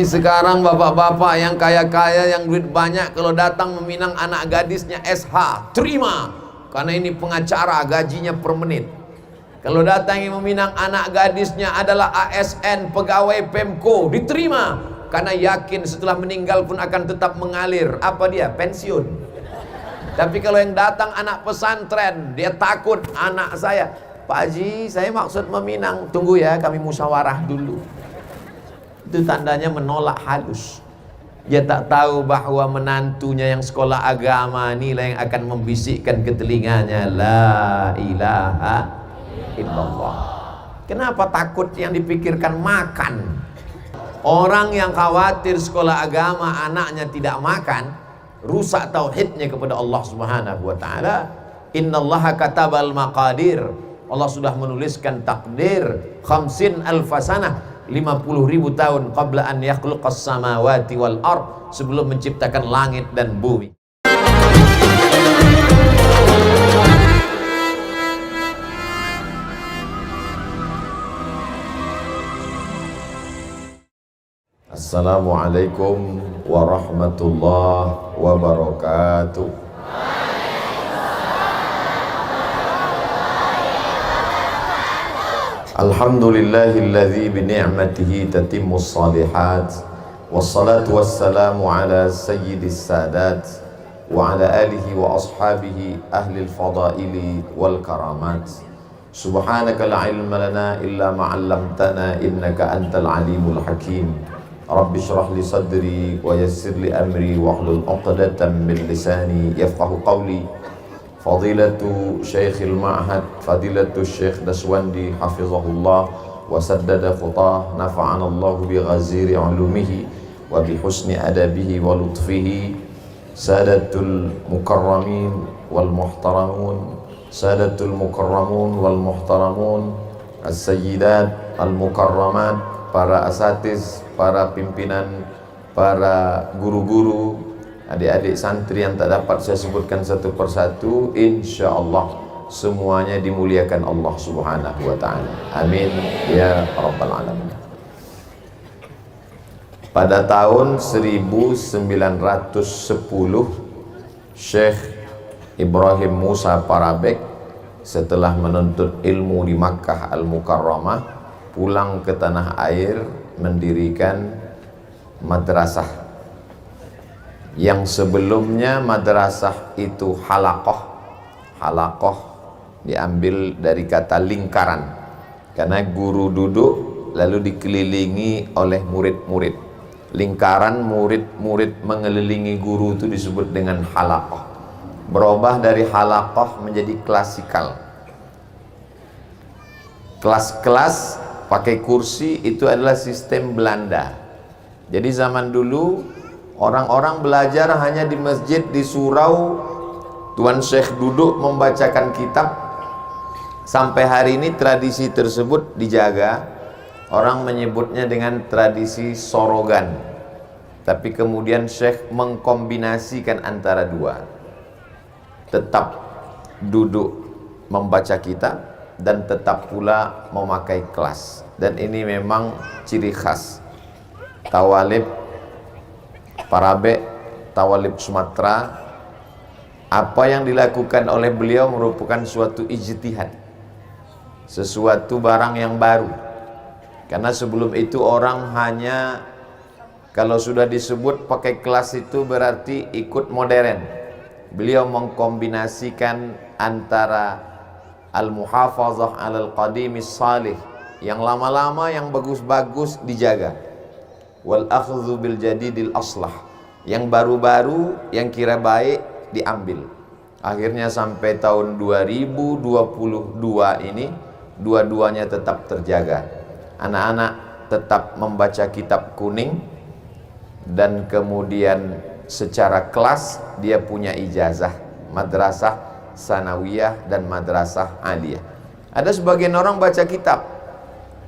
Ini sekarang bapak-bapak yang kaya-kaya, yang duit banyak, kalau datang meminang anak gadisnya SH, terima. Karena ini pengacara, gajinya per menit. Kalau datang yang meminang anak gadisnya adalah ASN, pegawai Pemko, diterima. Karena yakin setelah meninggal pun akan tetap mengalir. Apa dia? Pensiun. Tapi kalau yang datang anak pesantren, dia takut anak saya. Pak Haji, saya maksud meminang. Tunggu ya, kami musyawarah dulu. Itu tandanya menolak halus. Dia tak tahu bahwa menantunya yang sekolah agama inilah yang akan membisikkan ke telinganya, la ilaha illallah. Kenapa takut yang dipikirkan makan? Orang yang khawatir sekolah agama anaknya tidak makan, rusak tauhidnya kepada Allah Subhanahu wa taala. Innallaha katabal maqadir. Allah sudah menuliskan takdir 50 alfasanah, 50.000 tahun qabla an yakhluqas samawati wal ard, sebelum menciptakan langit dan bumi. Assalamualaikum warahmatullahi wabarakatuh. Alhamdulillahilladzi bini'matihi tatimmus shalihat, wassalatu wassalamu ala sayyidis sadat wa ala alihi wa ashabihi ahlil fadaili wal karamat. Subhanaka la ilma lana illa ma 'allamtana innaka antal alimul hakim. Rabbi shrah li sadri wa yassir li amri wahlul 'uqdatam min lisani yafqahu qawli. Fadilatu Syekhil Ma'had, Fadilatu Syekh Daswandi hafizahullah wa saddada khutah, nafa'anallahu bi ghaziri ulumihi wa bi husni adabihi wa lutfihi. Sadatul mukarramin wal muhtaramun, Sadatul mukarramun wal muhtaramun, as-sayyidat al mukarramat, para asatiz, para pimpinan, para guru-guru, adik-adik santri yang tak dapat saya sebutkan satu persatu, insyaallah semuanya dimuliakan Allah Subhanahu wa taala. Amin ya rabbal alamin. Pada tahun 1910, Syekh Ibrahim Musa Parabek setelah menuntut ilmu di Makkah Al-Mukarramah, pulang ke tanah air mendirikan madrasah. Yang sebelumnya madrasah itu halaqah. Halaqah diambil dari kata lingkaran, karena guru duduk lalu dikelilingi oleh murid-murid. Lingkaran murid-murid mengelilingi guru itu disebut dengan halaqah. Berubah dari halaqah menjadi klasikal. Kelas-kelas pakai kursi itu adalah sistem Belanda. Jadi zaman dulu orang-orang belajar hanya di masjid, di surau, Tuan Syekh duduk membacakan kitab. Sampai hari ini tradisi tersebut dijaga. Orang menyebutnya dengan tradisi sorogan. Tapi kemudian Syekh mengkombinasikan antara dua. Tetap duduk membaca kitab dan tetap pula memakai kelas. Dan ini memang ciri khas Tawalib Parabek, Tawalib Sumatera. Apa yang dilakukan oleh beliau merupakan suatu ijtihad, sesuatu barang yang baru. Karena sebelum itu orang hanya, kalau sudah disebut pakai kelas itu berarti ikut modern. Beliau mengkombinasikan antara al-muhafazah alal qadimis salih, yang lama-lama yang bagus-bagus dijaga, wal akhdhu bil jadidil aslah, yang baru-baru yang kira baik diambil. Akhirnya sampai tahun 2022 ini dua-duanya tetap terjaga. Anak-anak tetap membaca kitab kuning, dan kemudian secara kelas dia punya ijazah madrasah sanawiyah dan madrasah aliyah. Ada sebagian orang baca kitab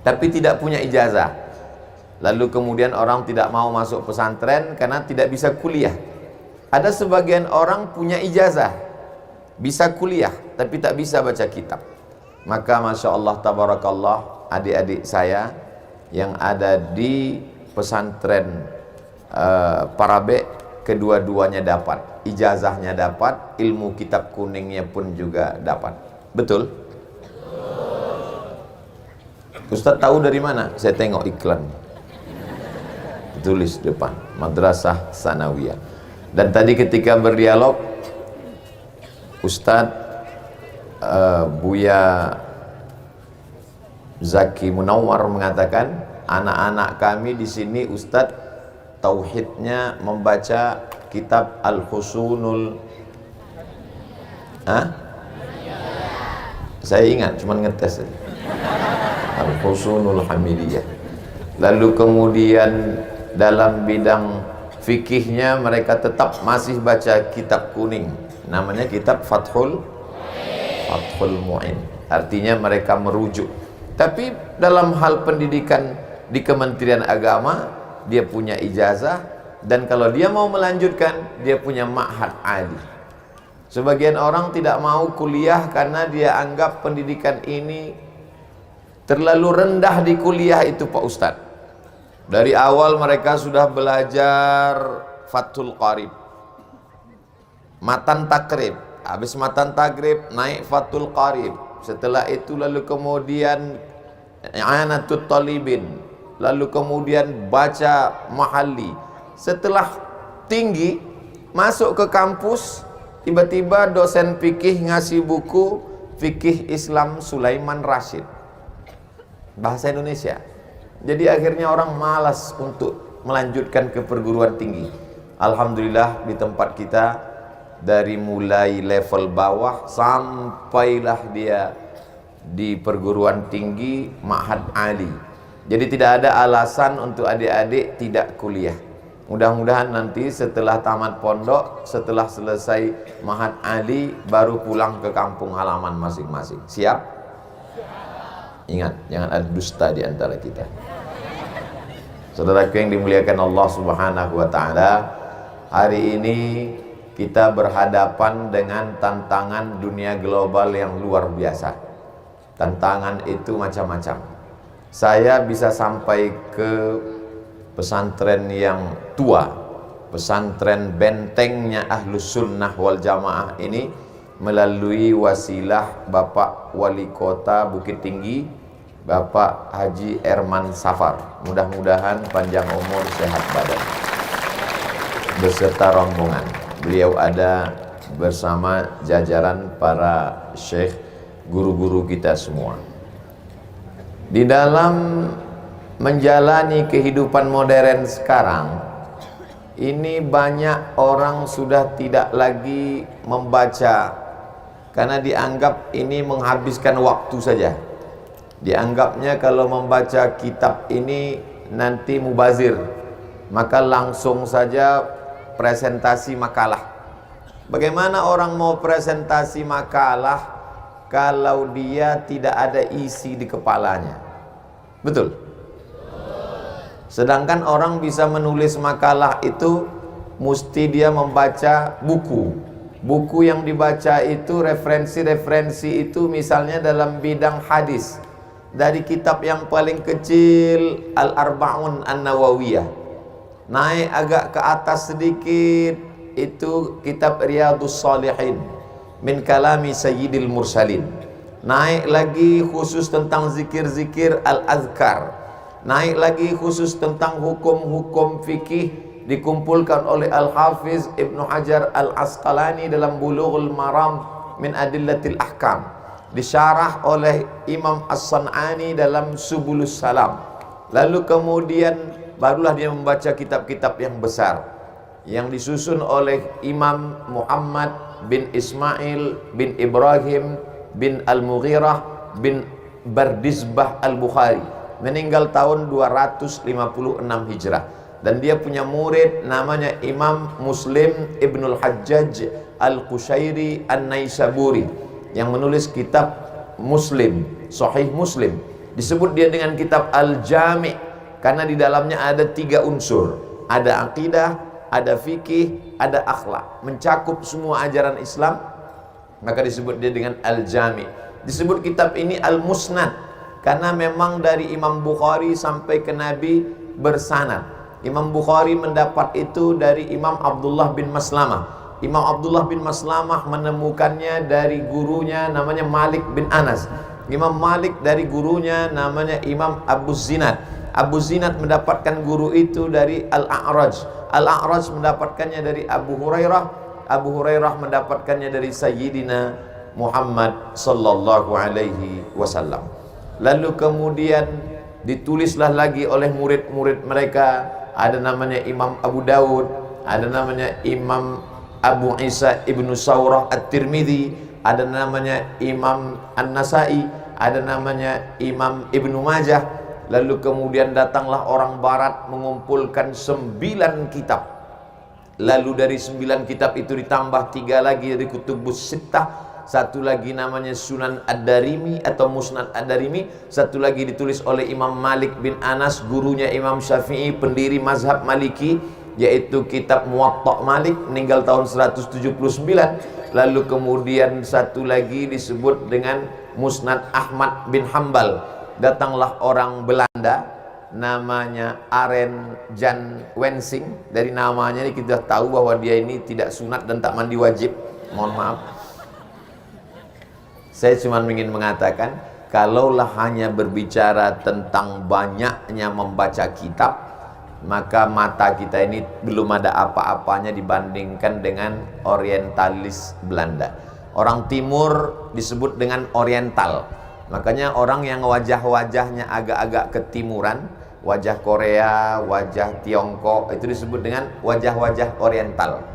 tapi tidak punya ijazah. Lalu kemudian orang tidak mau masuk pesantren karena tidak bisa kuliah. Ada sebagian orang punya ijazah, bisa kuliah tapi tak bisa baca kitab. Maka Masya Allah Tabarakallah, adik-adik saya yang ada di pesantren Parabe, kedua-duanya dapat, ijazahnya dapat, ilmu kitab kuningnya pun juga dapat. Betul? Ustaz tahu dari mana? Saya tengok iklan, tulis depan, Madrasah Sanawiyah. Dan tadi ketika berdialog, Ustaz Buya Zaki Munawar mengatakan, anak-anak kami di sini Ustaz tauhidnya membaca kitab Al-Husunul, saya ingat, cuman ngetes aja. Al-Husunul Hamidiyah. Lalu kemudian dalam bidang fikihnya mereka tetap masih baca kitab kuning, namanya kitab Fathul Mu'in. Artinya mereka merujuk. Tapi dalam hal pendidikan di Kementerian Agama, dia punya ijazah, dan kalau dia mau melanjutkan, dia punya ma'had ali. Sebagian orang tidak mau kuliah karena dia anggap pendidikan ini terlalu rendah di kuliah itu, Pak Ustadz. Dari awal mereka sudah belajar Fathul Qarib, Matan Takrib, habis Matan Takrib naik Fathul Qarib, setelah itu lalu kemudian I'anatul Talibin, lalu kemudian baca Mahalli. Setelah tinggi, masuk ke kampus, tiba-tiba dosen fikih ngasih buku Fikih Islam Sulaiman Rashid, bahasa Indonesia. Jadi akhirnya orang malas untuk melanjutkan ke perguruan tinggi. Alhamdulillah di tempat kita, dari mulai level bawah sampailah dia di perguruan tinggi Ma'had Ali. Jadi tidak ada alasan untuk adik-adik tidak kuliah. Mudah-mudahan nanti setelah tamat pondok, setelah selesai Ma'had Ali, baru pulang ke kampung halaman masing-masing. Siap? Ingat, jangan ada dusta di antara kita. Saudaraku yang dimuliakan Allah Subhanahu wa Ta'ala, hari ini kita berhadapan dengan tantangan dunia global yang luar biasa. Tantangan itu macam-macam. Saya bisa sampai ke pesantren yang tua, pesantren bentengnya Ahlus Sunnah wal Jamaah ini, melalui wasilah Bapak Wali Kota Bukit Tinggi, Bapak Haji Erman Safar. Mudah-mudahan panjang umur, sehat badan, beserta rombongan. Beliau ada bersama jajaran para syekh, guru-guru kita semua. Di dalam menjalani kehidupan modern sekarang ini, banyak orang sudah tidak lagi membaca karena dianggap ini menghabiskan waktu saja. Dianggapnya kalau membaca kitab ini nanti mubazir, maka langsung saja presentasi makalah. Bagaimana orang mau presentasi makalah kalau dia tidak ada isi di kepalanya? Betul? Sedangkan orang bisa menulis makalah itu mesti dia membaca buku. Buku yang dibaca itu, referensi-referensi itu, misalnya dalam bidang hadis, dari kitab yang paling kecil Al-Arba'un An-Nawawiyah, naik agak ke atas sedikit itu kitab Riyadhus Shalihin min kalami Sayyidil Mursalin, naik lagi khusus tentang zikir-zikir Al-Azkar, naik lagi khusus tentang hukum-hukum fikih, dikumpulkan oleh Al-Hafiz Ibnu Hajar Al-Asqalani dalam Bulughul Maram min Adillatil Ahkam, disyarah oleh Imam As-San'ani dalam Subulus Salam. Lalu kemudian barulah dia membaca kitab-kitab yang besar yang disusun oleh Imam Muhammad bin Ismail bin Ibrahim bin Al-Mughirah bin Bardizbah Al-Bukhari, meninggal tahun 256 Hijrah, dan dia punya murid namanya Imam Muslim Ibnul Hajjaj Al-Qushairi An-Naisaburi yang menulis kitab Muslim, Sahih Muslim. Disebut dia dengan kitab Al-Jami' karena di dalamnya ada 3 unsur, ada akidah, ada fikih, ada akhlak, mencakup semua ajaran Islam, maka disebut dia dengan Al-Jami'. Disebut kitab ini Al-Musnad karena memang dari Imam Bukhari sampai ke Nabi bersanad. Imam Bukhari mendapat itu dari Imam Abdullah bin Maslamah. Imam Abdullah bin Maslamah menemukannya dari gurunya namanya Malik bin Anas. Imam Malik dari gurunya namanya Imam Abu Zinad. Abu Zinad mendapatkan guru itu dari Al-A'raj. Al-A'raj mendapatkannya dari Abu Hurairah. Abu Hurairah mendapatkannya dari Sayyidina Muhammad sallallahu alaihi wasallam. Lalu kemudian ditulislah lagi oleh murid-murid mereka. Ada namanya Imam Abu Dawud, ada namanya Imam Abu Isa ibnu Saurah At-Tirmidzi, ada namanya Imam An-Nasai, ada namanya Imam Ibnu Majah. Lalu kemudian datanglah orang barat mengumpulkan 9 kitab. Lalu dari 9 kitab itu ditambah 3 lagi dari Kutubus Sittah. Satu lagi namanya Sunan Ad-Darimi atau Musnad Ad-Darimi. Satu lagi ditulis oleh Imam Malik bin Anas, gurunya Imam Syafi'i, pendiri mazhab Maliki, yaitu kitab Muwatta Malik, meninggal tahun 179. Lalu kemudian satu lagi disebut dengan Musnad Ahmad bin Hambal. Datanglah orang Belanda namanya Aren Jan Wensing. Dari namanya ini kita tahu bahwa dia ini tidak sunat dan tak mandi wajib. Mohon maaf. Saya cuma ingin mengatakan, kalaulah hanya berbicara tentang banyaknya membaca kitab, maka mata kita ini belum ada apa-apanya dibandingkan dengan orientalis Belanda. Orang timur disebut dengan oriental. Makanya orang yang wajah-wajahnya agak-agak ketimuran, wajah Korea, wajah Tiongkok, itu disebut dengan wajah-wajah oriental.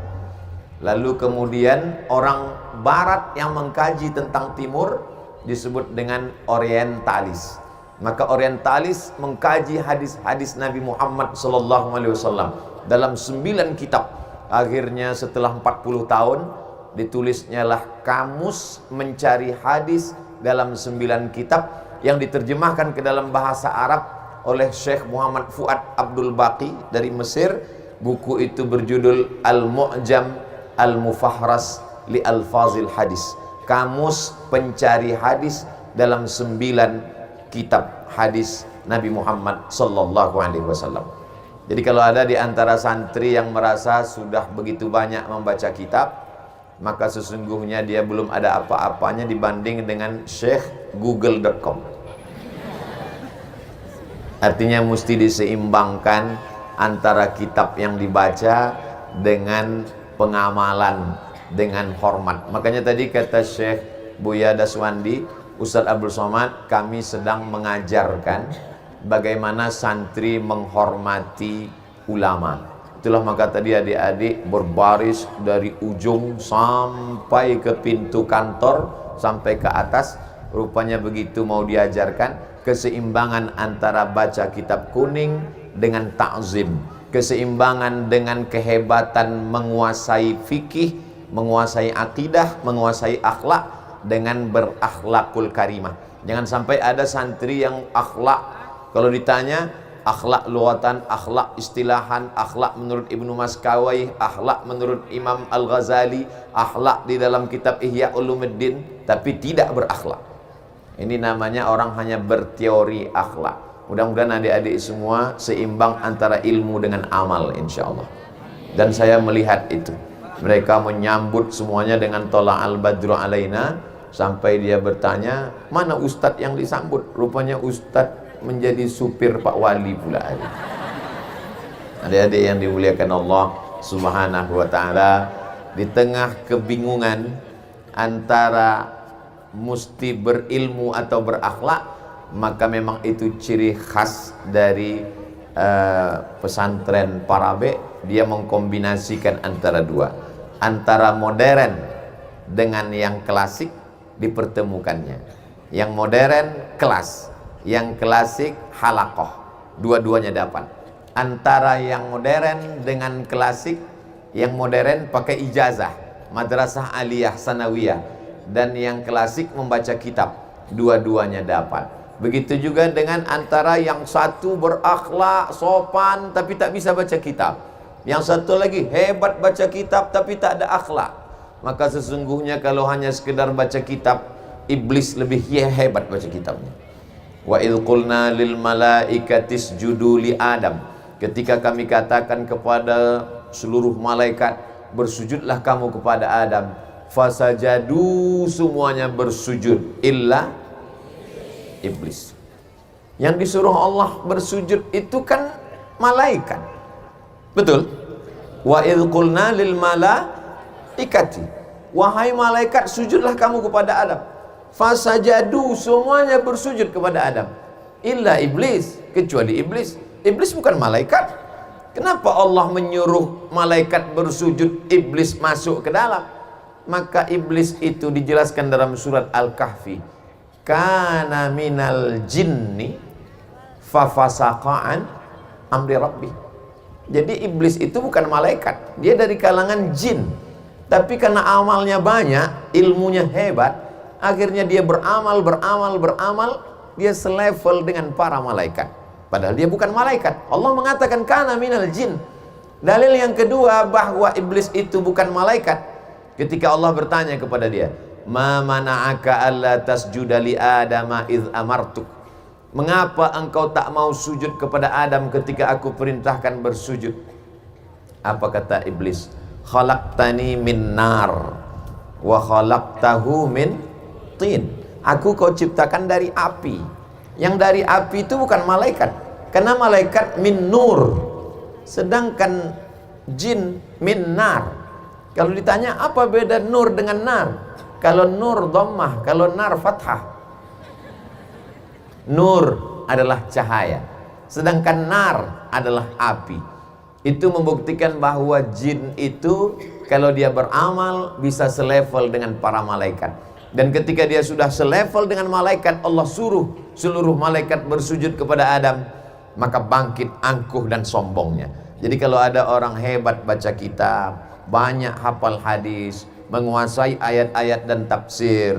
Lalu kemudian orang barat yang mengkaji tentang timur disebut dengan orientalis. Maka orientalis mengkaji hadis-hadis Nabi Muhammad SAW dalam 9 kitab. Akhirnya setelah 40 tahun ditulisnyalah Kamus Mencari Hadis dalam 9 kitab yang diterjemahkan ke dalam bahasa Arab oleh Syekh Muhammad Fuad Abdul Baqi dari Mesir. Buku itu berjudul Al-Mu'jam Al-Mufahras li Alfazil Hadis, Kamus Pencari Hadis dalam 9 kitab hadis Nabi Muhammad sallallahu alaihi wasallam. Jadi kalau ada di antara santri yang merasa sudah begitu banyak membaca kitab, maka sesungguhnya dia belum ada apa-apanya dibanding dengan Syekh Google.com. Artinya mesti diseimbangkan antara kitab yang dibaca dengan pengamalan, dengan hormat. Makanya tadi kata Syekh Buya Daswandi, Ustadz Abdul Somad, kami sedang mengajarkan bagaimana santri menghormati ulama. Itulah maka tadi adik-adik berbaris dari ujung sampai ke pintu kantor, sampai ke atas. Rupanya begitu mau diajarkan keseimbangan antara baca kitab kuning dengan ta'zim, keseimbangan dengan kehebatan menguasai fikih, menguasai akidah, menguasai akhlak dengan berakhlakul karimah. Jangan sampai ada santri yang akhlak, kalau ditanya akhlak lughatan, akhlak istilahan, akhlak menurut Ibnu Maskawai, akhlak menurut Imam Al-Ghazali, akhlak di dalam kitab Ihya Ulumuddin, tapi tidak berakhlak. Ini namanya orang hanya berteori akhlak. Mudah-mudahan adik-adik semua seimbang antara ilmu dengan amal, insya Allah. Dan saya melihat itu. Mereka menyambut semuanya dengan tola al-badru alaina. Sampai dia bertanya, mana ustadz yang disambut? Rupanya ustadz menjadi supir Pak Wali pula. Adik-adik yang dimuliakan Allah Subhanahu wa ta'ala, di tengah kebingungan antara mesti berilmu atau berakhlak, maka memang itu ciri khas dari pesantren Parabe. Dia mengkombinasikan antara dua, antara modern dengan yang klasik dipertemukannya. Yang modern kelas, yang klasik halakoh, dua-duanya dapat. Antara yang modern dengan klasik, yang modern pakai ijazah madrasah aliyah sanawiyah, dan yang klasik membaca kitab, dua-duanya dapat. Begitu juga dengan antara yang satu berakhlak, sopan, tapi tak bisa baca kitab. Yang satu lagi hebat baca kitab, tapi tak ada akhlak. Maka sesungguhnya kalau hanya sekedar baca kitab, iblis lebih hebat baca kitabnya. Wa idh qulna lil malaikati isjudu li Adam ketika kami katakan kepada seluruh malaikat, bersujudlah kamu kepada Adam, fasajadu, semuanya bersujud illa iblis. Yang disuruh Allah bersujud itu kan malaikat, betul? Wa idh qulna lil malaikati, wahai malaikat sujudlah kamu kepada Adam, fasajadu, semuanya bersujud kepada Adam, illa iblis, kecuali iblis. Iblis bukan malaikat. Kenapa Allah menyuruh malaikat bersujud, iblis masuk ke dalam? Maka iblis itu dijelaskan dalam surat Al-Kahfi, kana minal jinni fafasaqa'an amri rabbi. Jadi iblis itu bukan malaikat, dia dari kalangan jin. Tapi karena amalnya banyak, ilmunya hebat, akhirnya dia beramal, dia selevel dengan para malaikat. Padahal dia bukan malaikat. Allah mengatakan kana minal jin. Dalil yang kedua bahwa iblis itu bukan malaikat, ketika Allah bertanya kepada dia, ma mana'aka alla tasjuda li adama idh amartuk, mengapa engkau tak mau sujud kepada Adam ketika aku perintahkan bersujud? Apa kata iblis? Khalaqtani min nar wa khalaqtahu min tin. Aku kau ciptakan dari api. Yang dari api itu bukan malaikat, karena malaikat min nur, sedangkan jin min nar. Kalau ditanya apa beda nur dengan nar, kalau nur dhammah, kalau nar fathah. Nur adalah cahaya, sedangkan nar adalah api. Itu membuktikan bahwa jin itu kalau dia beramal bisa selevel dengan para malaikat. Dan ketika dia sudah selevel dengan malaikat, Allah suruh seluruh malaikat bersujud kepada Adam, maka bangkit angkuh dan sombongnya. Jadi kalau ada orang hebat baca kitab, banyak hafal hadis, menguasai ayat-ayat dan tafsir,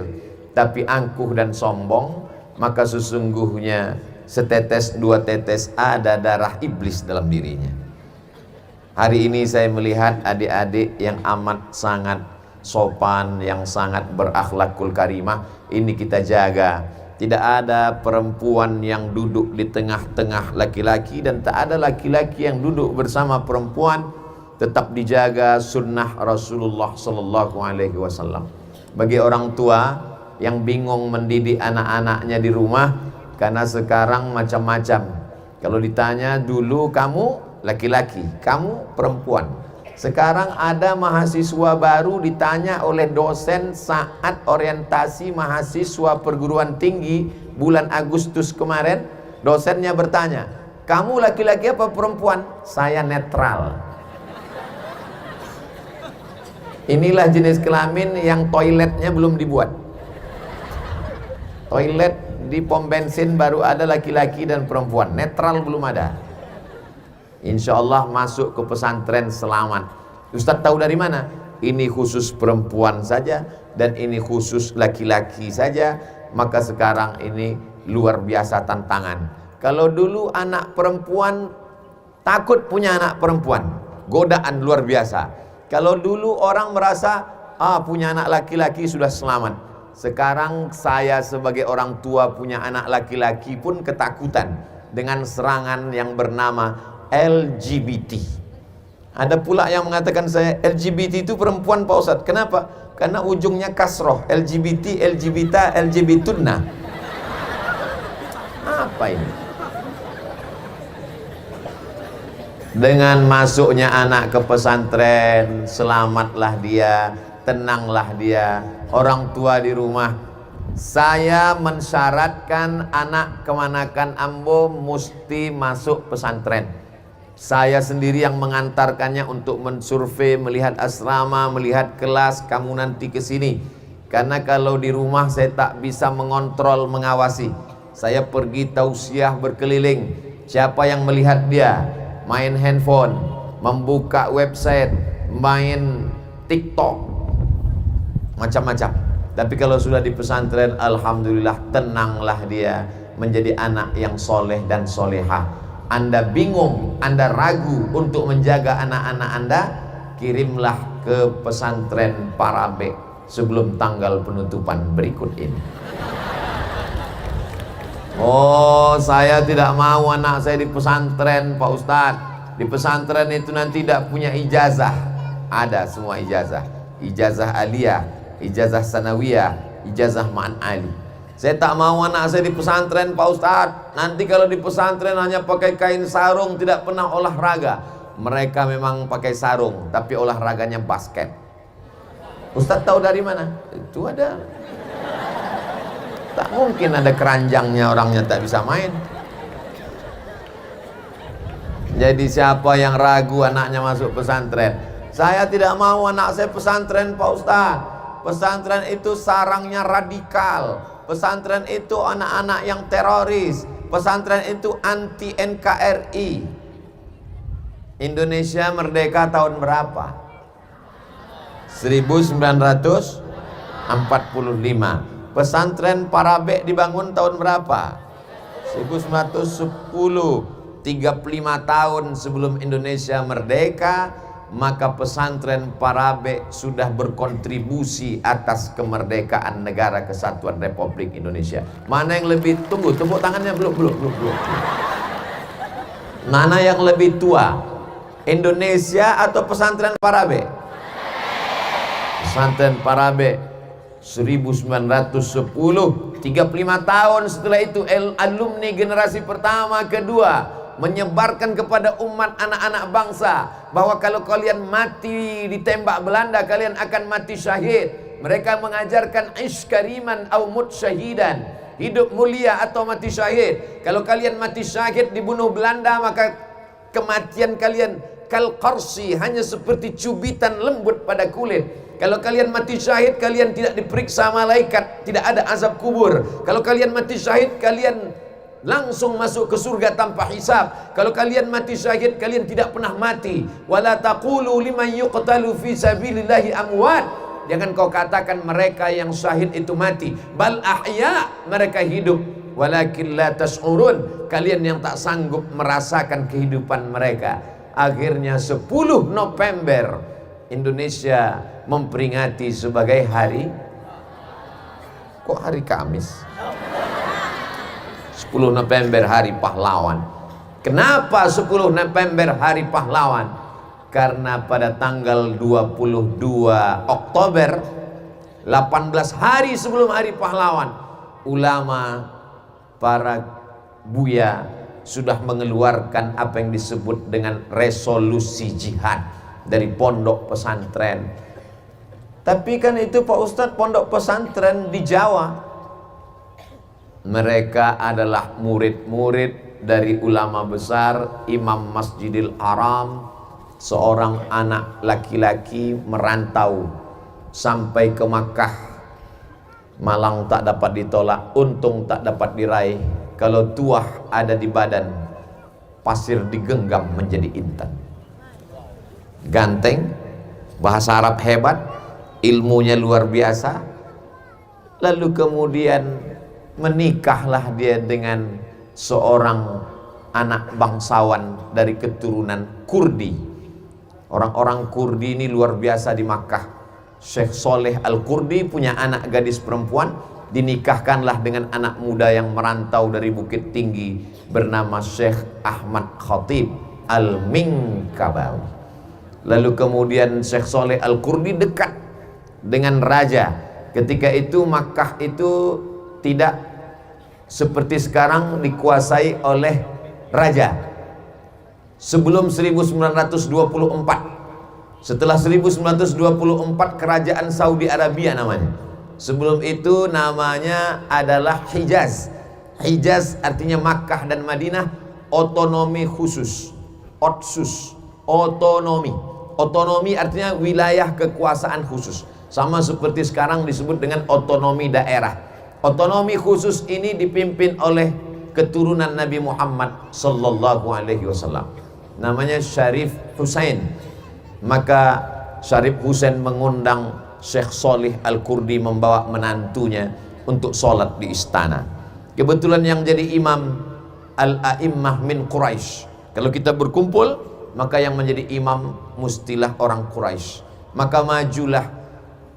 tapi angkuh dan sombong, maka sesungguhnya setetes dua tetes ada darah iblis dalam dirinya. Hari ini saya melihat adik-adik yang amat sangat sopan, yang sangat berakhlakul karimah, ini kita jaga. Tidak ada perempuan yang duduk di tengah-tengah laki-laki, dan tak ada laki-laki yang duduk bersama perempuan. Tetap dijaga sunnah Rasulullah Sallallahu Alaihi Wasallam. Bagi orang tua yang bingung mendidik anak-anaknya di rumah, karena sekarang macam-macam. Kalau ditanya dulu kamu laki-laki, kamu perempuan. Sekarang ada mahasiswa baru ditanya oleh dosen saat orientasi mahasiswa perguruan tinggi bulan Agustus kemarin, dosennya bertanya, kamu laki-laki apa perempuan? Saya netral. Inilah jenis kelamin yang toiletnya belum dibuat. Toilet di pom bensin baru ada laki-laki dan perempuan, netral belum ada. Insya Allah masuk ke pesantren selamat. Ustadz tahu dari mana? Ini khusus perempuan saja dan ini khusus laki-laki saja. Maka sekarang ini luar biasa tantangan. Kalau dulu anak perempuan takut punya anak perempuan, godaan luar biasa. Kalau dulu orang merasa punya anak laki-laki sudah selamat. Sekarang saya sebagai orang tua punya anak laki-laki pun ketakutan dengan serangan yang bernama LGBT. Ada pula yang mengatakan saya LGBT itu perempuan Pak Ustadz. Kenapa? Karena ujungnya kasroh. LGBT, LGBT, LGBTunna. Apa ini? Dengan masuknya anak ke pesantren, selamatlah dia, tenanglah dia. Orang tua di rumah, saya mensyaratkan anak kemanakan Ambo mesti masuk pesantren. Saya sendiri yang mengantarkannya untuk mensurvei, melihat asrama, melihat kelas, kamu nanti ke sini. Karena kalau di rumah saya tak bisa mengontrol, mengawasi. Saya pergi tausiah berkeliling. Siapa yang melihat dia main handphone, membuka website, main TikTok, macam-macam. Tapi kalau sudah di pesantren, alhamdulillah tenanglah dia, menjadi anak yang soleh dan solehah. Anda bingung, Anda ragu untuk menjaga anak-anak Anda, kirimlah ke pesantren Parabe sebelum tanggal penutupan berikut ini. Oh, saya tidak mau anak saya di pesantren Pak Ustadz. di pesantren itu nanti tidak punya ijazah. Ada semua ijazah, ijazah aliyah, ijazah sanawiyah, ijazah ma'an ali. Saya tak mau anak saya di pesantren Pak Ustadz, nanti kalau di pesantren hanya pakai kain sarung, tidak pernah olahraga. Mereka memang pakai sarung tapi olahraganya basket. Ustadz tahu dari mana? Itu ada. Tak mungkin ada keranjangnya orangnya tak bisa main. Jadi siapa yang ragu anaknya masuk pesantren? Saya tidak mau anak saya pesantren Pak Ustadz. Pesantren itu sarangnya radikal. Pesantren itu anak-anak yang teroris. Pesantren itu anti NKRI. Indonesia merdeka tahun berapa? 1945. Pesantren Parabek dibangun tahun berapa? 1910. 35 tahun sebelum Indonesia merdeka, maka pesantren Parabek sudah berkontribusi atas kemerdekaan negara kesatuan Republik Indonesia. Mana yang lebih, tunggu, tepuk tangannya, belum. Mana yang lebih tua, Indonesia atau pesantren Parabek? Pesantren Parabek 1910. 35 tahun setelah itu alumni generasi pertama, kedua menyebarkan kepada umat anak-anak bangsa bahwa kalau kalian mati ditembak Belanda, kalian akan mati syahid. Mereka mengajarkan ish kariman au mut syahidan, hidup mulia atau mati syahid. Kalau kalian mati syahid dibunuh Belanda, maka kematian kalian kal qarsi, hanya seperti cubitan lembut pada kulit. Kalau kalian mati syahid, kalian tidak diperiksa malaikat, tidak ada azab kubur. Kalau kalian mati syahid, kalian langsung masuk ke surga tanpa hisab. Kalau kalian mati syahid, kalian tidak pernah mati. Wala taqulu liman yuqtalu fi sabilillahi amwat. Jangan kau katakan mereka yang syahid itu mati. Bal ahya, mereka hidup. Walakin la tash'urun, kalian yang tak sanggup merasakan kehidupan mereka. Akhirnya 10 November Indonesia memperingati sebagai hari, kok hari Kamis? 10 November hari pahlawan. Kenapa 10 November hari pahlawan? Karena pada tanggal 22 Oktober, 18 hari sebelum hari pahlawan, ulama, para buya sudah mengeluarkan apa yang disebut dengan resolusi jihad dari pondok pesantren. Tapi kan itu Pak Ustadz, pondok pesantren di Jawa. Mereka adalah murid-murid dari ulama besar, Imam Masjidil Haram. Seorang anak laki-laki merantau sampai ke Makkah. Malang tak dapat ditolak, untung tak dapat diraih. Kalau tuah ada di badan, pasir digenggam menjadi intan. Ganteng, bahasa Arab hebat, ilmunya luar biasa. Lalu kemudian menikahlah dia dengan seorang anak bangsawan dari keturunan Kurdi. Orang-orang Kurdi ini luar biasa di Makkah. Syekh Soleh Al-Kurdi punya anak gadis perempuan, dinikahkanlah dengan anak muda yang merantau dari Bukit Tinggi bernama Syekh Ahmad Khatib Al-Minkabawi. Lalu kemudian Syekh Soleh Al-Kurdi dekat dengan raja. Ketika itu Makkah itu tidak seperti sekarang dikuasai oleh raja. Sebelum 1924, setelah 1924 kerajaan Saudi Arabia namanya. Sebelum itu namanya adalah Hijaz. Hijaz artinya Makkah dan Madinah, otonomi khusus. Otsus, otonomi. Otonomi artinya wilayah kekuasaan khusus. Sama seperti sekarang disebut dengan otonomi daerah. Otonomi khusus ini dipimpin oleh keturunan Nabi Muhammad sallallahu alaihi wasallam. Namanya Syarif Husain. Maka Syarif Husain mengundang Syekh Soleh Al-Kurdi membawa menantunya untuk sholat di istana. Kebetulan yang jadi imam Al-A'immah min Quraisy. Kalau kita berkumpul, maka yang menjadi imam mustilah orang Quraisy. Maka majulah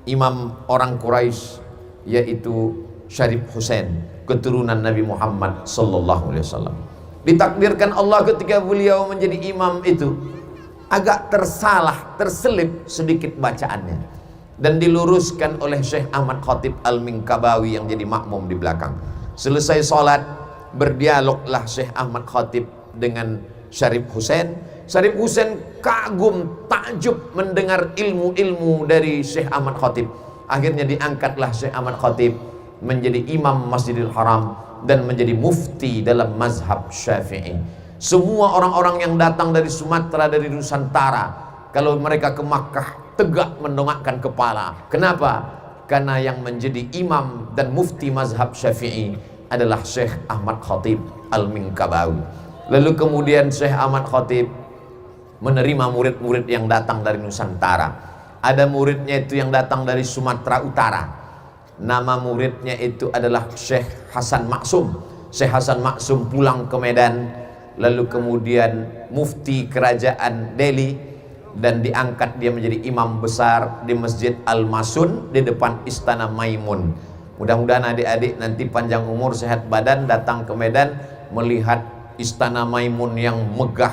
imam orang Quraisy, yaitu Syarif Husain, keturunan Nabi Muhammad sallallahu alaihi wasallam. Ditakdirkan Allah ketika beliau menjadi imam itu agak terselip sedikit bacaannya, dan diluruskan oleh Syekh Ahmad Khatib Al-Minkabawi yang jadi makmum di belakang. Selesai sholat, berdialoglah Syekh Ahmad Khatib dengan Syarif Husain. Syarif Husain kagum, takjub mendengar ilmu-ilmu dari Syekh Ahmad Khatib. Akhirnya diangkatlah Syekh Ahmad Khatib menjadi imam Masjidil Haram dan menjadi mufti dalam mazhab Syafi'i. Semua orang-orang yang datang dari Sumatera, dari Nusantara, kalau mereka ke Makkah tegak mendongakkan kepala. Kenapa? Karena yang menjadi imam dan mufti mazhab Syafi'i adalah Syekh Ahmad Khatib Al-Minkabawi. Lalu kemudian Syekh Ahmad Khatib menerima murid-murid yang datang dari Nusantara. Ada muridnya itu yang datang dari Sumatera Utara. Nama muridnya itu adalah Syekh Hasan Maksum. Syekh Hasan Maksum pulang ke Medan, lalu kemudian mufti kerajaan Delhi, dan diangkat dia menjadi imam besar di Masjid Al-Masun di depan Istana Maimun. Mudah-mudahan adik-adik nanti panjang umur, sehat badan, datang ke Medan melihat Istana Maimun yang megah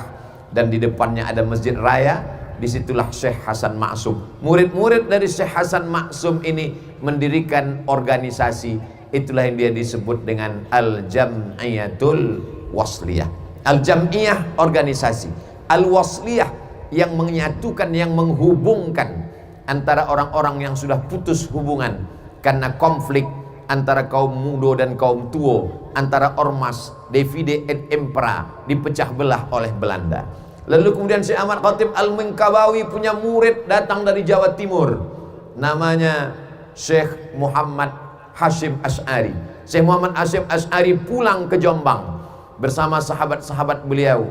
dan di depannya ada masjid raya. Disitulah Syekh Hasan Maksum. Murid-murid dari Syekh Hasan Maksum ini mendirikan organisasi, itulah yang dia disebut dengan Al-Jam'iyatul Wasliyah. Al-Jam'iyah organisasi, Al-Wasliyah yang menyatukan, yang menghubungkan antara orang-orang yang sudah putus hubungan karena konflik antara kaum muda dan kaum tua, antara ormas, divide et impera, dipecah belah oleh Belanda. Lalu kemudian Syekh Ahmad Khatib Al-Minkabawi punya murid datang dari Jawa Timur, namanya Syekh Muhammad Hashim Asy'ari. Syekh Muhammad Hashim Asy'ari pulang ke Jombang bersama sahabat-sahabat beliau,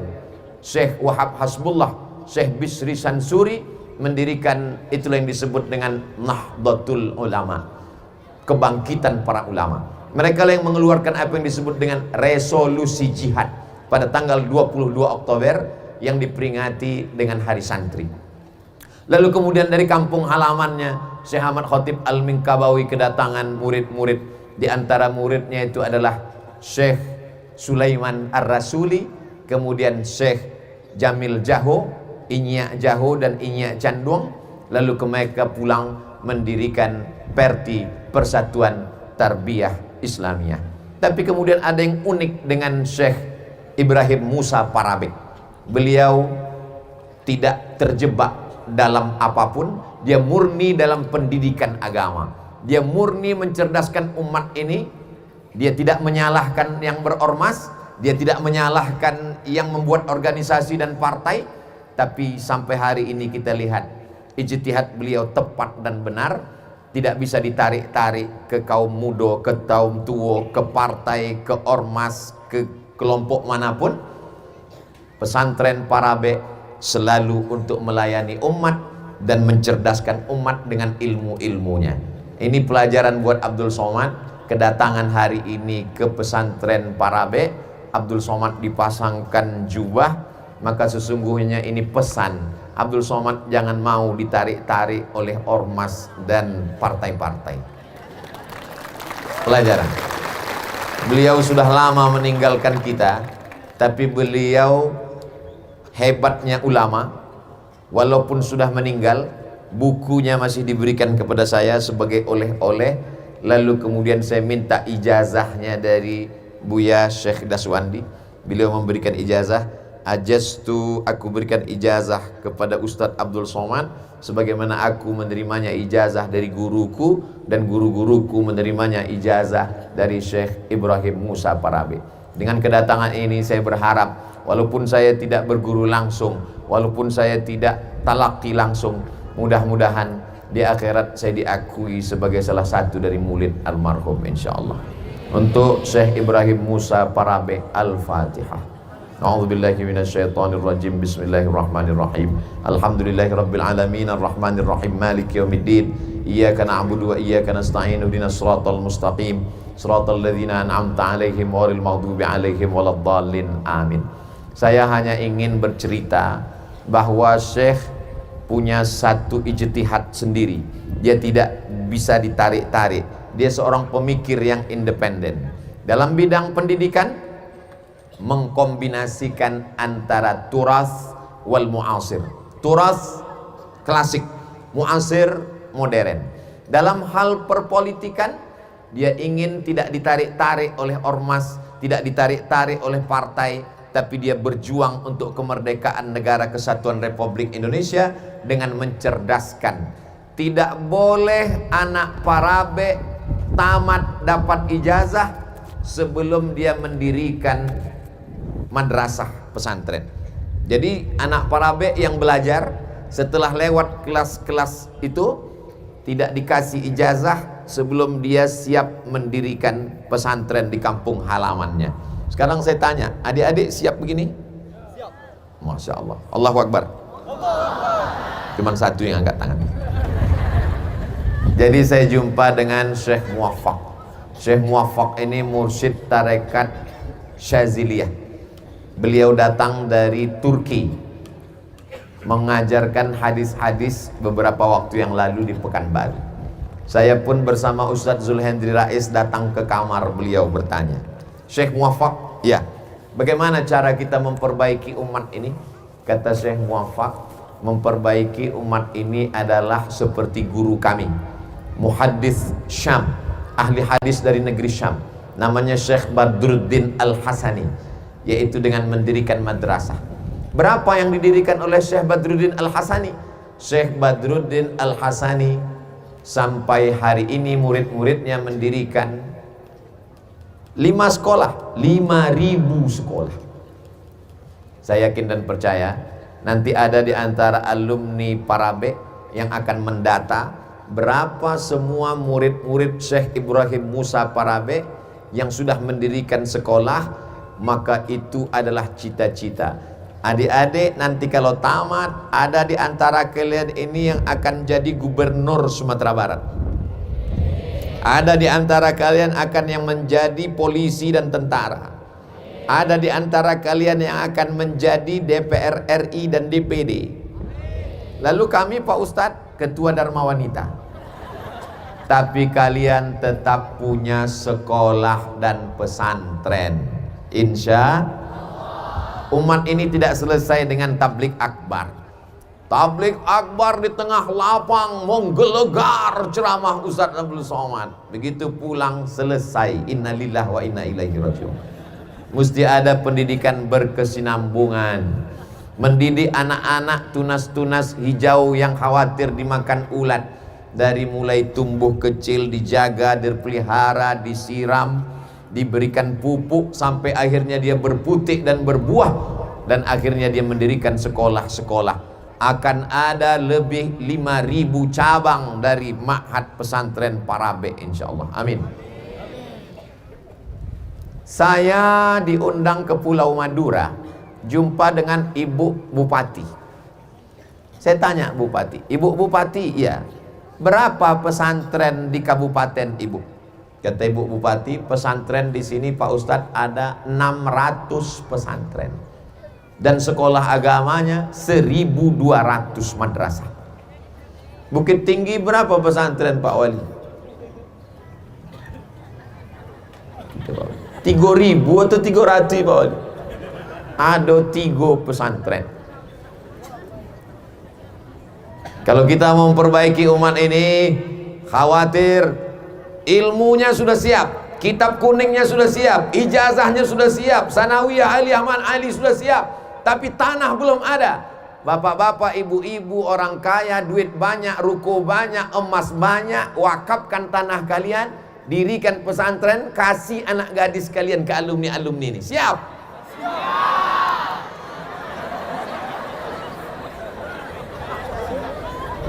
Syekh Wahab Hasbullah, Syekh Bisri Sansuri, mendirikan itulah yang disebut dengan Nahdlatul Ulama, kebangkitan para ulama. Mereka yang mengeluarkan apa yang disebut dengan resolusi jihad pada tanggal 22 Oktober yang diperingati dengan Hari Santri. Lalu kemudian dari kampung halamannya Syekh Ahmad Khatib Al-Minkabawi kedatangan murid-murid. Di antara muridnya itu adalah Syekh Sulaiman Ar-Rasuli, kemudian Syekh Jamil Jaho, Inyak Jaho dan Inyak Canduang. Lalu mereka pulang mendirikan Perti, Persatuan Tarbiyah Islamiyah. Tapi kemudian ada yang unik dengan Syekh Ibrahim Musa Parabek. Beliau tidak terjebak dalam apapun, dia murni dalam pendidikan agama, dia murni mencerdaskan umat ini. Dia tidak menyalahkan yang berormas, dia tidak menyalahkan yang membuat organisasi dan partai, tapi sampai hari ini kita lihat ijtihad beliau tepat dan benar, tidak bisa ditarik-tarik ke kaum muda, ke kaum tua, ke partai, ke ormas, ke kelompok manapun. Pesantren Parabek selalu untuk melayani umat dan mencerdaskan umat dengan ilmu-ilmunya. Ini pelajaran buat Abdul Somad. Kedatangan hari ini ke pesantren Parabek, Abdul Somad dipasangkan jubah, maka sesungguhnya ini pesan Abdul Somad jangan mau ditarik-tarik oleh ormas dan partai-partai. Pelajaran. Beliau sudah lama meninggalkan kita, tapi beliau hebatnya ulama, walaupun sudah meninggal, bukunya masih diberikan kepada saya sebagai oleh-oleh. Lalu kemudian saya minta ijazahnya dari Buya Syekh Daswandi. Beliau memberikan ijazah. Aku berikan ijazah kepada Ustadz Abdul Somad sebagaimana aku menerimanya ijazah dari guruku, dan guru-guruku menerimanya ijazah dari Syekh Ibrahim Musa Parabek. Dengan kedatangan ini saya berharap, walaupun saya tidak berguru langsung, walaupun saya tidak talaki langsung, mudah-mudahan di akhirat saya diakui sebagai salah satu dari murid almarhum insyaallah. Untuk Syekh Ibrahim Musa Parabek, Al-Fatihah. A'udzubillahi minasyaitonirrajim. Bismillahirrahmanirrahim. Alhamdulillahirabbil alamin arrahmanirrahim maliki yaumiddin. Iyyaka na'budu wa iyyaka nasta'in. Ihdinas siratal mustaqim. Siratal ladzina an'amta 'alaihim ghairil maghdubi 'alaihim waladdallin. Amin. Saya hanya ingin bercerita bahwa Syekh punya satu ijtihad sendiri. Dia tidak bisa ditarik-tarik. Dia seorang pemikir yang independen. Dalam bidang pendidikan, mengkombinasikan antara turas wal muasir. Turas klasik, muasir modern. Dalam hal perpolitikan, dia ingin tidak ditarik-tarik oleh ormas, tidak ditarik-tarik oleh partai, tapi dia berjuang untuk kemerdekaan negara kesatuan Republik Indonesia dengan mencerdaskan. Tidak boleh anak parabe tamat dapat ijazah sebelum dia mendirikan madrasah pesantren. Jadi anak parabe yang belajar setelah lewat kelas-kelas itu tidak dikasih ijazah sebelum dia siap mendirikan pesantren di kampung halamannya. Sekarang saya tanya, adik-adik siap begini? Siap. Masya Allah. Allahu Akbar. Cuman satu yang angkat tangan. Jadi saya jumpa dengan Syekh Muwaffaq. Syekh Muwaffaq ini mursyid tarekat Syaziliyah. Beliau datang dari Turki, mengajarkan hadis-hadis beberapa waktu yang lalu di Pekanbaru. Saya pun bersama Ustadz Zulhendri Rais datang ke kamar beliau bertanya, Syekh Muwaffaq, ya, bagaimana cara kita memperbaiki umat ini? Kata Syekh Muwaffaq, memperbaiki umat ini adalah seperti guru kami, muhaddis Syam, ahli hadis dari negeri Syam, namanya Syekh Badruddin Al-Hasani, yaitu dengan mendirikan madrasah. Berapa yang didirikan oleh Syekh Badruddin Al-Hasani? Syekh Badruddin Al-Hasani sampai hari ini murid-muridnya mendirikan 5 sekolah, 5.000 sekolah. Saya yakin dan percaya nanti ada di antara alumni Parabe yang akan mendata berapa semua murid-murid Syekh Ibrahim Musa Parabe yang sudah mendirikan sekolah. Maka itu adalah cita-cita adik-adik nanti kalau tamat, ada di antara kalian ini yang akan jadi gubernur Sumatera Barat. Ada di antara kalian akan yang menjadi polisi dan tentara. Ada di antara kalian yang akan menjadi DPR RI dan DPD. Lalu kami Pak Ustadz Ketua Dharma Wanita. Tapi kalian tetap punya sekolah dan pesantren. Insya umat ini tidak selesai dengan tablik akbar. Tablik akbar di tengah lapang menggelegar ceramah Ustadz Abdul Somad. Begitu pulang selesai. Innalillah wa inna ilaihi rajiun. Mesti ada pendidikan berkesinambungan. Mendidik anak-anak tunas-tunas hijau yang khawatir dimakan ulat. Dari mulai tumbuh kecil dijaga, dipelihara, disiram, diberikan pupuk sampai akhirnya dia berputik dan berbuah, dan akhirnya dia mendirikan sekolah-sekolah. Akan ada lebih 5.000 cabang dari Ma'had Pesantren Parabe insyaallah. Amin. Saya diundang ke Pulau Madura, jumpa dengan Ibu Bupati. Saya tanya Bupati, Ibu Bupati, iya, berapa pesantren di kabupaten Ibu? Kata Ibu Bupati, pesantren di sini Pak Ustadz ada 600 pesantren dan sekolah agamanya 1.200 madrasah. Bukit Tinggi berapa pesantren Pak Wali? 3.000 atau 300 Pak Wali? Ada 3 pesantren. Kalau kita mau memperbaiki umat ini, khawatir ilmunya sudah siap, kitab kuningnya sudah siap, ijazahnya sudah siap, sanawiyah, aliyah, man ali sudah siap, tapi tanah belum ada. Bapak-bapak, ibu-ibu, orang kaya, duit banyak, ruko banyak, emas banyak, wakafkan tanah kalian, dirikan pesantren, kasih anak gadis kalian ke alumni-alumni ini. Siap?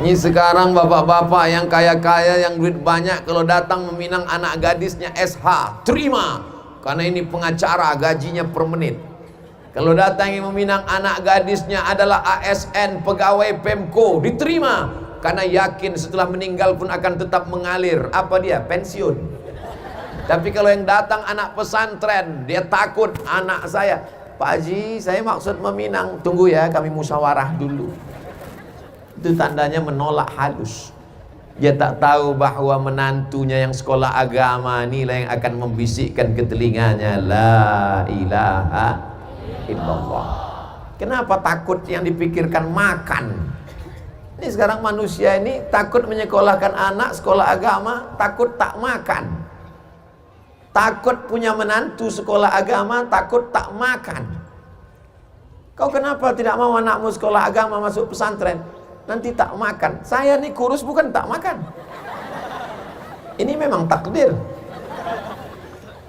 Ini sekarang bapak-bapak yang kaya-kaya, yang duit banyak, kalau datang meminang anak gadisnya SH, terima, karena ini pengacara, gajinya per menit. Kalau datang yang meminang anak gadisnya adalah ASN, pegawai Pemko, diterima, karena yakin setelah meninggal pun akan tetap mengalir. Apa dia? Pensiun. Tapi kalau yang datang anak pesantren, dia takut, anak saya, Pak Haji, saya maksud meminang, tunggu ya, kami musyawarah dulu. Itu tandanya menolak halus. Dia tak tahu bahwa menantunya yang sekolah agama inilah yang akan membisikkan ke telinganya, la ilaha illallah. Kenapa takut yang dipikirkan makan? Ini sekarang manusia ini takut menyekolahkan anak sekolah agama, takut tak makan. Takut punya menantu sekolah agama, takut tak makan. Kau kenapa tidak mau anakmu sekolah agama masuk pesantren? Nanti tak makan. Saya nih kurus bukan tak makan. Ini memang takdir.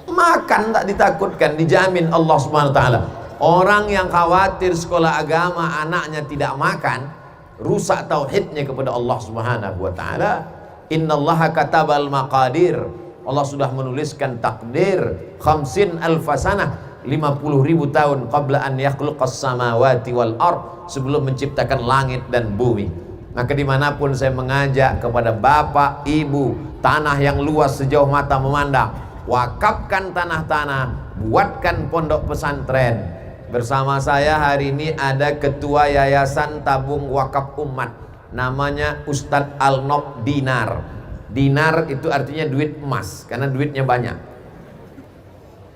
Makan tak ditakutkan, dijamin Allah Subhanahu wa taala. Orang yang khawatir sekolah agama anaknya tidak makan, rusak tauhidnya kepada Allah Subhanahu wa taala. Innallaha katabal maqadir. Allah sudah menuliskan takdir 50 alfasanah, 50.000 tahun qabla an yakhluqas samawati wal ard, sebelum menciptakan langit dan bumi. Maka dimanapun saya mengajak kepada bapak, ibu, tanah yang luas sejauh mata memandang, wakafkan tanah-tanah, buatkan pondok pesantren. Bersama saya hari ini ada ketua yayasan tabung wakaf umat, namanya Ustadz Alnob Dinar. Dinar itu artinya duit emas, karena duitnya banyak.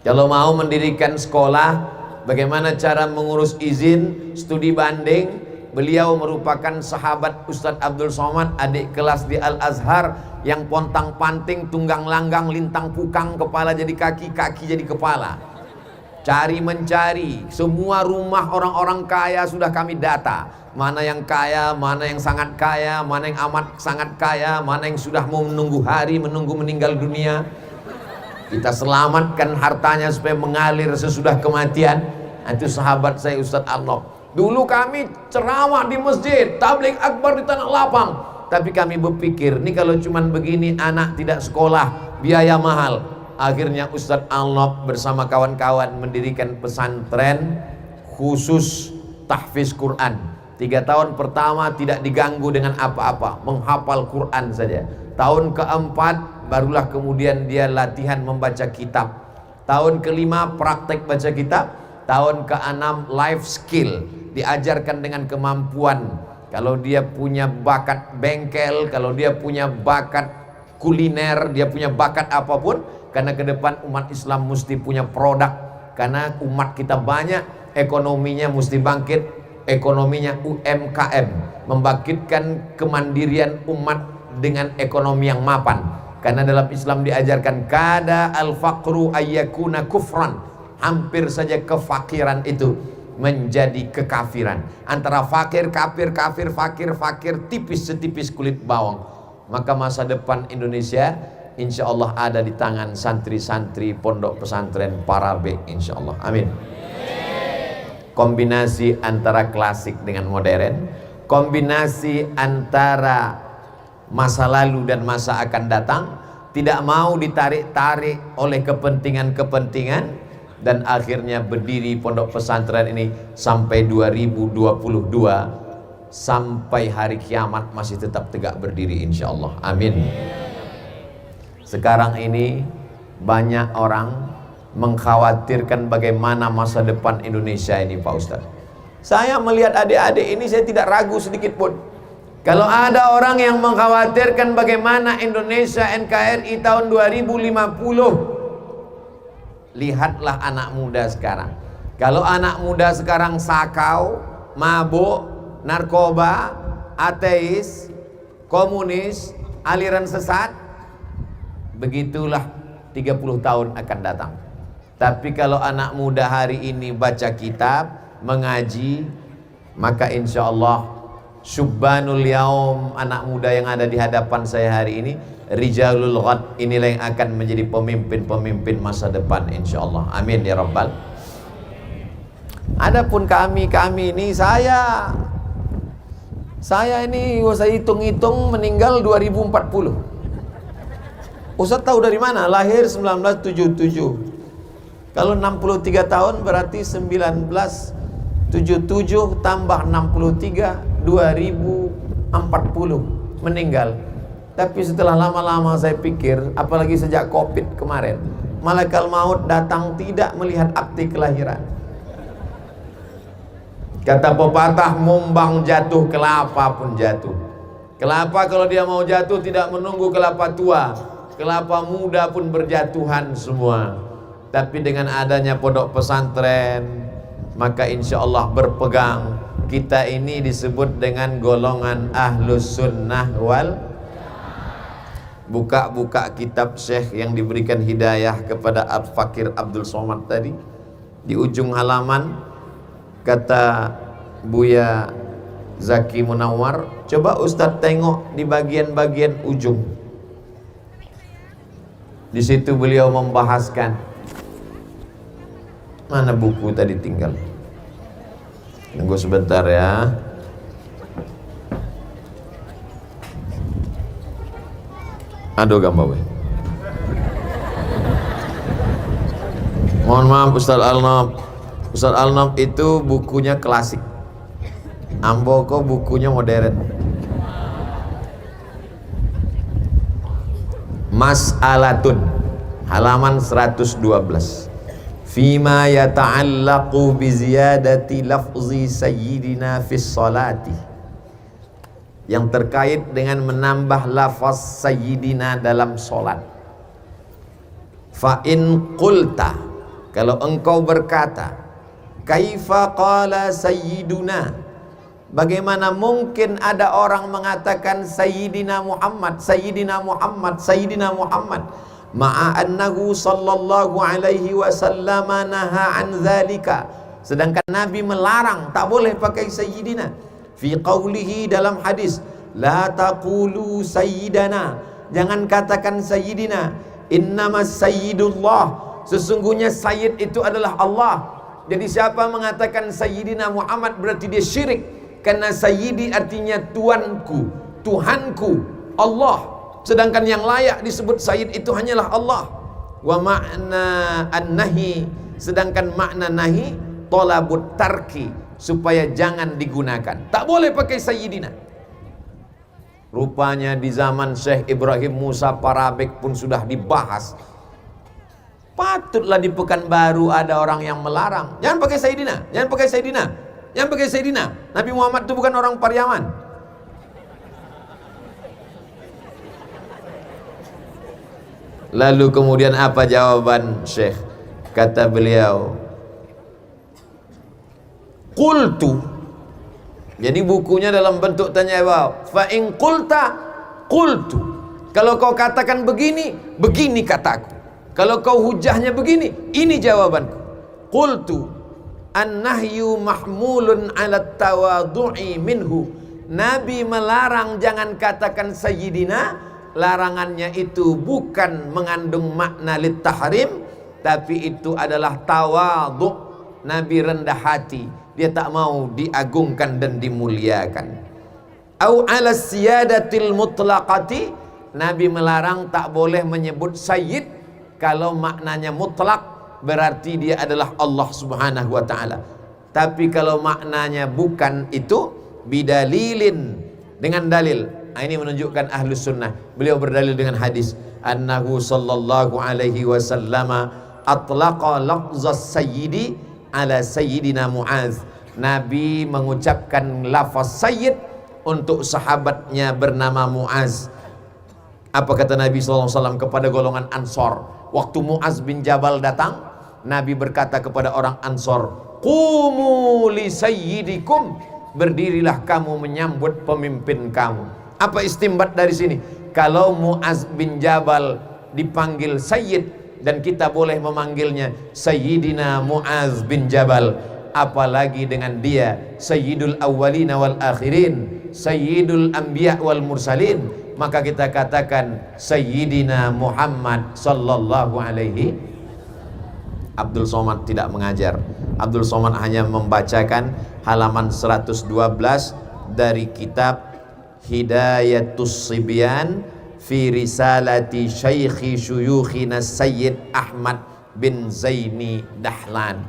Kalau mau mendirikan sekolah, bagaimana cara mengurus izin, studi banding, beliau merupakan sahabat Ustadz Abdul Somad, adik kelas di Al-Azhar, yang pontang panting, tunggang langgang, lintang pukang, kepala jadi kaki, kaki jadi kepala. Cari mencari, semua rumah orang-orang kaya sudah kami data. Mana yang kaya, mana yang sangat kaya, mana yang amat sangat kaya, mana yang sudah mau menunggu hari, menunggu meninggal dunia. Kita selamatkan hartanya supaya mengalir sesudah kematian. Itu sahabat saya Ustadz Arnob. Dulu kami ceramah di masjid, tabligh akbar di Tanah Lapang. Tapi kami berpikir, ini kalau cuman begini anak tidak sekolah, biaya mahal. Akhirnya Ustadz Arnob bersama kawan-kawan mendirikan pesantren khusus tahfiz Quran. 3 tahun pertama tidak diganggu dengan apa-apa, menghafal Quran saja. Tahun keempat barulah kemudian dia latihan membaca kitab. Tahun kelima praktek baca kitab. Tahun keenam life skill, diajarkan dengan kemampuan. Kalau dia punya bakat bengkel, kalau dia punya bakat kuliner, dia punya bakat apapun, karena ke depan umat Islam mesti punya produk. Karena umat kita banyak, ekonominya mesti bangkit. Ekonominya UMKM, membangkitkan kemandirian umat dengan ekonomi yang mapan. Karena dalam Islam diajarkan kada al-faqru ayyakuna kufran, hampir saja kefakiran itu menjadi kekafiran. Antara fakir, kafir, kafir, fakir, fakir, tipis setipis kulit bawang. Maka masa depan Indonesia insya Allah ada di tangan santri-santri pondok pesantren Parabe, insya Allah, amin. Kombinasi antara klasik dengan modern, kombinasi antara masa lalu dan masa akan datang, tidak mau ditarik-tarik oleh kepentingan-kepentingan, dan akhirnya berdiri pondok pesantren ini sampai 2022, sampai hari kiamat masih tetap tegak berdiri insya Allah, amin. Sekarang ini banyak orang mengkhawatirkan bagaimana masa depan Indonesia ini, Pak Ustadz. Saya melihat adik-adik ini, saya tidak ragu sedikit pun. Kalau ada orang yang mengkhawatirkan bagaimana Indonesia NKRI tahun 2050, lihatlah anak muda sekarang. Kalau anak muda sekarang sakau, mabuk, narkoba, ateis, komunis, aliran sesat, begitulah 30 tahun akan datang. Tapi kalau anak muda hari ini baca kitab, mengaji, maka insya Allah Syubbanul Yaum, anak muda yang ada di hadapan saya hari ini, Rijalul Ghad, inilah yang akan menjadi pemimpin-pemimpin masa depan insya Allah, amin ya Rabbal. Adapun kami ini, saya ini saya hitung-hitung meninggal 2040. Ustaz tahu dari mana? Lahir 1977. Kalau 63 tahun berarti 1977 tambah 63, 2040 meninggal. Tapi setelah lama-lama saya pikir, apalagi sejak Covid kemarin, malaikat maut datang tidak melihat akte kelahiran. Kata pepatah, mumbang jatuh kelapa pun jatuh. Kelapa kalau dia mau jatuh tidak menunggu kelapa tua, kelapa muda pun berjatuhan semua. Tapi dengan adanya pondok pesantren, maka insya Allah berpegang, kita ini disebut dengan golongan ahlus sunnah wal. Buka-buka kitab Syekh yang diberikan hidayah kepada Fakir Abdul Somad tadi, di ujung halaman kata Buya Zaki Munawar, coba Ustadz tengok di bagian-bagian ujung. Di situ beliau membahaskan, mana buku tadi tinggal? Tunggu sebentar ya. Aduh gambar. Mohon maaf Ustadz Al-Nob. Ustadz Al-Nob itu bukunya klasik, Ambo kok bukunya modern. Mas'alatun halaman 112. Fima yata'allaqu bi ziyadati lafzi sayyidina fis salati, yang terkait dengan menambah lafaz sayyidina dalam solat. Fa in qulta, kalau engkau berkata, kaifa qala sayyiduna, bagaimana mungkin ada orang mengatakan Sayyidina Muhammad, Sayyidina Muhammad, Sayyidina Muhammad, ma'a annahu sallallahu alaihi wasallam naha an dzalika, sedangkan Nabi melarang tak boleh pakai Sayyidina. Fi qawlihi, dalam hadis, la taqulu Sayyidana, jangan katakan Sayyidina, innamas Sayyidullah, sesungguhnya Sayyid itu adalah Allah. Jadi siapa mengatakan Sayyidina Muhammad berarti dia syirik, karena Sayyidi artinya tuanku, Tuhanku, Allah, sedangkan yang layak disebut Sayyid itu hanyalah Allah. Wa makna an-nahi, sedangkan makna nahi talabut tarki, supaya jangan digunakan, tak boleh pakai Sayyidina. Rupanya di zaman Syekh Ibrahim Musa Parabek pun sudah dibahas. Patutlah di Pekanbaru ada orang yang melarang, jangan pakai Sayyidina, jangan pakai Sayyidina, jangan pakai Sayyidina. Nabi Muhammad itu bukan orang Pariaman. Lalu kemudian apa jawaban Syekh? Kata beliau, qultu, jadi bukunya dalam bentuk tanya jawab. Fa in qulta qultu, kalau kau katakan begini, begini kataku. Kalau kau hujahnya begini, ini jawabanku. Qultu an-nahyu mahmulun 'ala tawadhu'i minhu, Nabi melarang jangan katakan Sayyidina, larangannya itu bukan mengandung makna lit tahrim, tapi itu adalah tawadhu'. Nabi rendah hati, dia tak mau diagungkan dan dimuliakan. Au 'ala siyadatil mutlaqati, Nabi melarang tak boleh menyebut sayyid kalau maknanya mutlak, berarti dia adalah Allah Subhanahu wa taala. Tapi kalau maknanya bukan itu, bidalilin, dengan dalil. Ini menunjukkan ahlus sunnah. Beliau berdalil dengan hadis, annahu sallallahu alaihi wasallam atlaqa lafzas sayyidi ala sayyidina Mu'az. Nabi mengucapkan lafaz sayyid untuk sahabatnya bernama Mu'az. Apa kata Nabi SAW kepada golongan Ansor? Waktu Mu'az bin Jabal datang, Nabi berkata kepada orang Ansor, qumu li sayyidikum, berdirilah kamu menyambut pemimpin kamu. Apa istimbat dari sini? Kalau Mu'az bin Jabal dipanggil sayyid dan kita boleh memanggilnya Sayyidina Mu'az bin Jabal, apalagi dengan dia Sayyidul Awwalin wal Akhirin, Sayyidul Anbiya wal Mursalin, maka kita katakan Sayyidina Muhammad sallallahu alaihi. Abdul Somad tidak mengajar. Abdul Somad hanya membacakan halaman 112 dari kitab Hidayatus Sibyan fi risalati Syaikhi Syuyukhina Sayyid Ahmad bin Zaini Dahlan,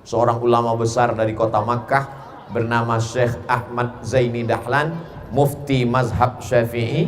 seorang ulama besar dari kota Makkah bernama Syekh Ahmad Zaini Dahlan, mufti mazhab Syafi'i,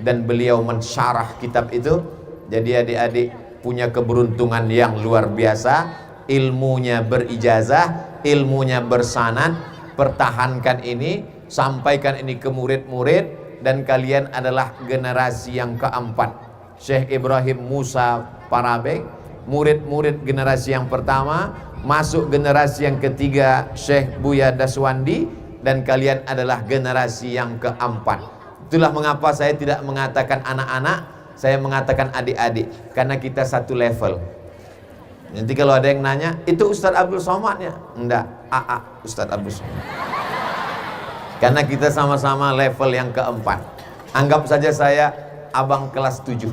dan beliau mensyarah kitab itu. Jadi adik-adik punya keberuntungan yang luar biasa, ilmunya berijazah, ilmunya bersanad. Pertahankan ini, sampaikan ini ke murid-murid, dan kalian adalah generasi yang keempat. Syekh Ibrahim Musa Parabe, murid-murid generasi yang pertama, masuk generasi yang ketiga Syekh Buya Daswandi, dan kalian adalah generasi yang keempat. Itulah mengapa saya tidak mengatakan anak-anak, saya mengatakan adik-adik, karena kita satu level. Nanti kalau ada yang nanya, itu Ustadz Abdul Somad ya? Enggak, AA Ustadz Abdul Somad. Karena kita sama-sama level yang keempat. Anggap saja saya abang kelas 7.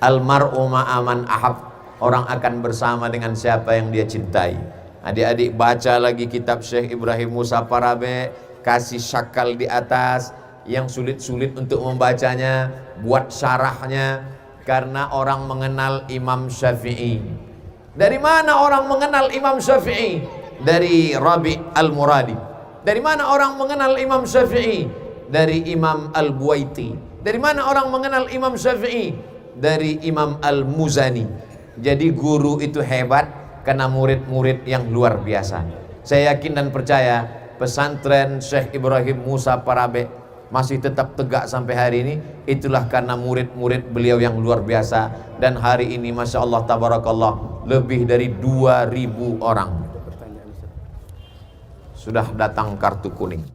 Almar'u ma'aman ahab, orang akan bersama dengan siapa yang dia cintai. Adik-adik baca lagi kitab Syekh Ibrahim Musa Parabe, kasih syakal di atas, yang sulit-sulit untuk membacanya buat syarahnya, karena orang mengenal Imam Syafi'i. Dari mana orang mengenal Imam Syafi'i? Dari Rabi' Al-Muradi. Dari mana orang mengenal Imam Syafi'i? Dari Imam Al-Buwaiti. Dari mana orang mengenal Imam Syafi'i? Dari Imam Al-Muzani. Jadi guru itu hebat karena murid-murid yang luar biasa. Saya yakin dan percaya pesantren Syekh Ibrahim Musa Parabe masih tetap tegak sampai hari ini, itulah karena murid-murid beliau yang luar biasa. Dan hari ini Masya Allah Tabarakallah, lebih dari 2000 orang sudah datang kartu kuning.